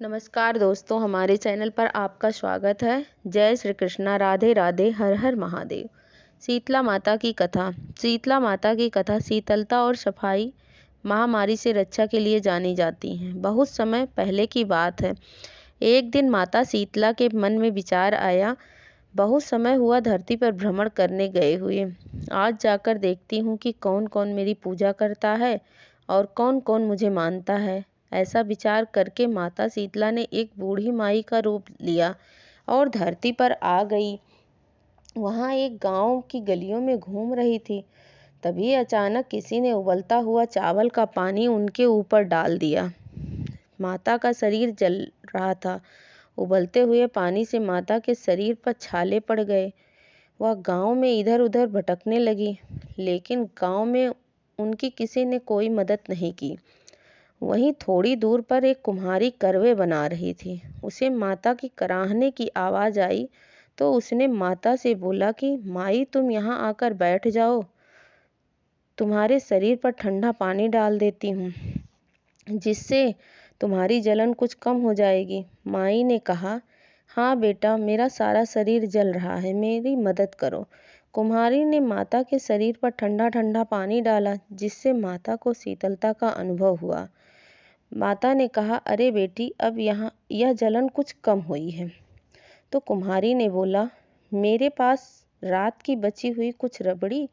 नमस्कार दोस्तों, हमारे चैनल पर आपका स्वागत है। जय श्री कृष्णा, राधे राधे, हर हर महादेव। शीतला माता की कथा। शीतला माता की कथा शीतलता और सफाई महामारी से रक्षा के लिए जानी जाती है। बहुत समय पहले की बात है। एक दिन माता शीतला के मन में विचार आया, बहुत समय हुआ धरती पर भ्रमण करने गए हुए। आज जाकर देखती हूँ कि कौन कौन मेरी पूजा करता है और कौन कौन मुझे मानता है। ऐसा विचार करके माता शीतला ने एक बूढ़ी माई का रूप लिया और धरती पर आ गई। वहाँ एक गांव की गलियों में घूम रही थी। तभी अचानक किसी ने उबलता हुआ चावल का पानी उनके ऊपर डाल दिया। माता का शरीर जल रहा था। उबलते हुए पानी से माता के शरीर पर छाले पड़ गए। वह गांव में इधर उधर भटकने लगी, लेकिन गांव में उनकी किसी ने कोई मदद नहीं की। वहीं थोड़ी दूर पर एक कुम्हारी करवे बना रही थी। उसे माता की कराहने की आवाज़ आई तो उसने माता से बोला कि माई, तुम यहाँ आकर बैठ जाओ, तुम्हारे शरीर पर ठंडा पानी डाल देती हूँ, जिससे तुम्हारी जलन कुछ कम हो जाएगी। माई ने कहा, हाँ बेटा, मेरा सारा शरीर जल रहा है, मेरी मदद करो। कुम्हारी ने माता के शरीर पर ठंडा ठंडा पानी डाला, जिससे माता को शीतलता का अनुभव हुआ। माता ने कहा, अरे बेटी, अब यहाँ यह जलन कुछ कम हुई है। तो कुम्हारी ने बोला, मेरे पास रात की बची हुई कुछ रबड़ी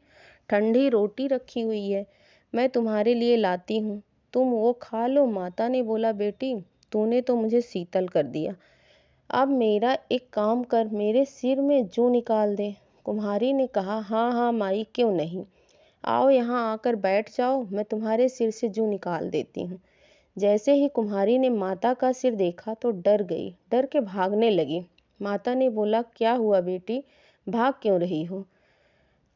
ठंडी रोटी रखी हुई है, मैं तुम्हारे लिए लाती हूँ, तुम वो खा लो। माता ने बोला, बेटी, तूने तो मुझे शीतल कर दिया, अब मेरा एक काम कर, मेरे सिर में जूं निकाल दे। कुम्हारी ने कहा, हाँ हाँ माई, क्यों नहीं, आओ यहाँ आकर बैठ जाओ, मैं तुम्हारे सिर से जूं निकाल देती हूँ। जैसे ही कुम्हारी ने माता का सिर देखा तो डर गई, डर के भागने लगी। माता ने बोला, क्या हुआ बेटी, भाग क्यों रही हो?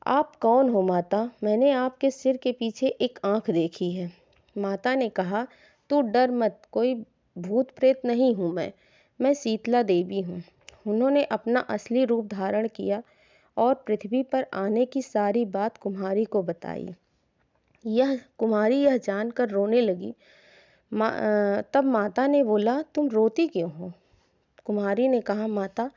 आप कौन हो माता? मैंने आपके सिर के पीछे एक आंख देखी है। माता ने कहा, तू डर मत, कोई भूत प्रेत नहीं हूँ मैं शीतला देवी हूँ। उन्होंने अपना असली रूप धारण किया और पृथ्वी पर आने की सारी बात कुम्हारी को बताई। कुम्हारी यह जानकर रोने लगी। तब माता ने बोला, तुम रोती क्यों हो? कुम्हारी ने कहा, माता,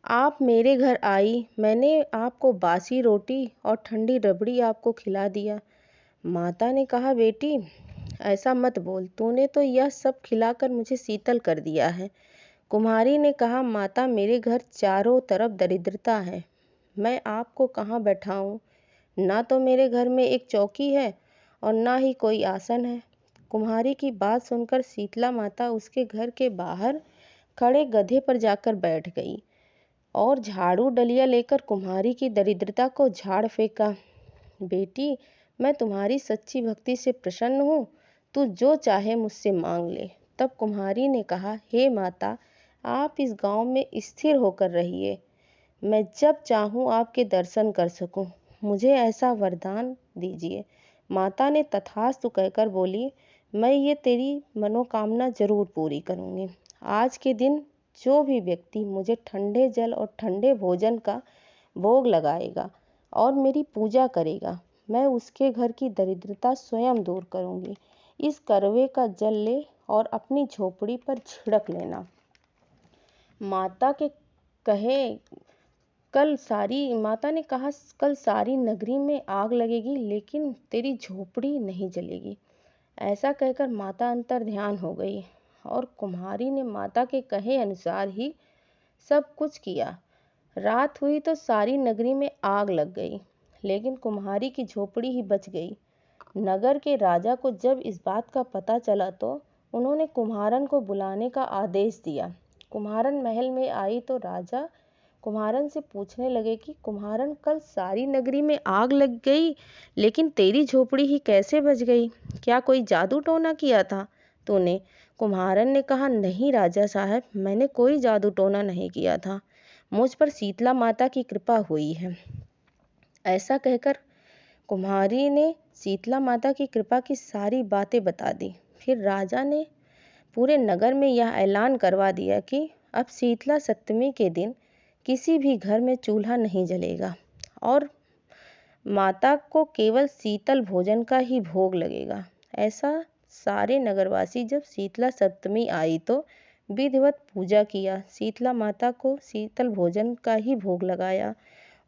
आप मेरे घर आई, मैंने आपको बासी रोटी और ठंडी रबड़ी आपको खिला दिया। माता ने कहा, बेटी, ऐसा मत बोल, तूने तो यह सब खिलाकर मुझे शीतल कर दिया है। कुम्हारी ने कहा, माता, मेरे घर चारों तरफ दरिद्रता है, मैं आपको कहाँ बैठाऊँ? ना तो मेरे घर में एक चौकी है और ना ही कोई आसन है। कुम्हारी की बात सुनकर शीतला माता उसके घर के बाहर खड़े गधे पर जाकर बैठ गई और झाड़ू डलिया लेकर कुम्हारी की दरिद्रता को झाड़ फेंका। बेटी, मैं तुम्हारी सच्ची भक्ति से प्रसन्न हूँ, तू जो चाहे मुझसे मांग ले। तब कुम्हारी ने कहा, हे माता, आप इस गांव में स्थिर होकर रहिए, मैं जब चाहूँ आपके दर्शन कर सकूं, मुझे ऐसा वरदान दीजिए। माता ने तथास्तु कहकर बोली, मैं ये तेरी मनोकामना जरूर पूरी करूँगी। आज के दिन जो भी व्यक्ति मुझे ठंडे जल और ठंडे भोजन का भोग लगाएगा और मेरी पूजा करेगा, मैं उसके घर की दरिद्रता स्वयं दूर करूँगी। इस करवे का जल ले और अपनी झोपड़ी पर छिड़क लेना। माता ने कहा, कल सारी नगरी में आग लगेगी, लेकिन तेरी झोपड़ी नहीं जलेगी। ऐसा कहकर माता अंतर ध्यान हो गई और कुम्हारी ने माता के कहे अनुसार ही सब कुछ किया। रात हुई तो सारी नगरी में आग लग गई, लेकिन कुम्हारी की झोपड़ी ही बच गई। नगर के राजा को जब इस बात का पता चला तो उन्होंने कुम्हारन को बुलाने का आदेश दिया। कुम्हारन महल में आई तो राजा कुम्हारन से पूछने लगे कि कुम्हारन, कल सारी नगरी में आग लग गई, लेकिन तेरी झोपड़ी ही कैसे बच गई? क्या कोई जादू टोना किया था तूने? कुम्हारन ने कहा, नहीं राजा साहब, मैंने कोई जादू टोना नहीं किया था, मुझ पर शीतला माता की कृपा हुई है। ऐसा कहकर कुम्हारी ने शीतला माता की कृपा की सारी बातें बता दी। फिर राजा ने पूरे नगर में यह ऐलान करवा दिया कि अब शीतला सप्तमी के दिन किसी भी घर में चूल्हा नहीं जलेगा और माता को केवल शीतल भोजन का ही भोग लगेगा। ऐसा सारे नगरवासी जब शीतला सप्तमी आई तो विधिवत पूजा किया। शीतला माता को शीतल भोजन का ही भोग लगाया।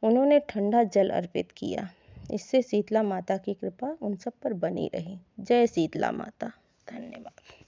उन्होंने ठंडा जल अर्पित किया। इससे शीतला माता की कृपा उन सब पर बनी रही। जय शीतला माता। धन्यवाद।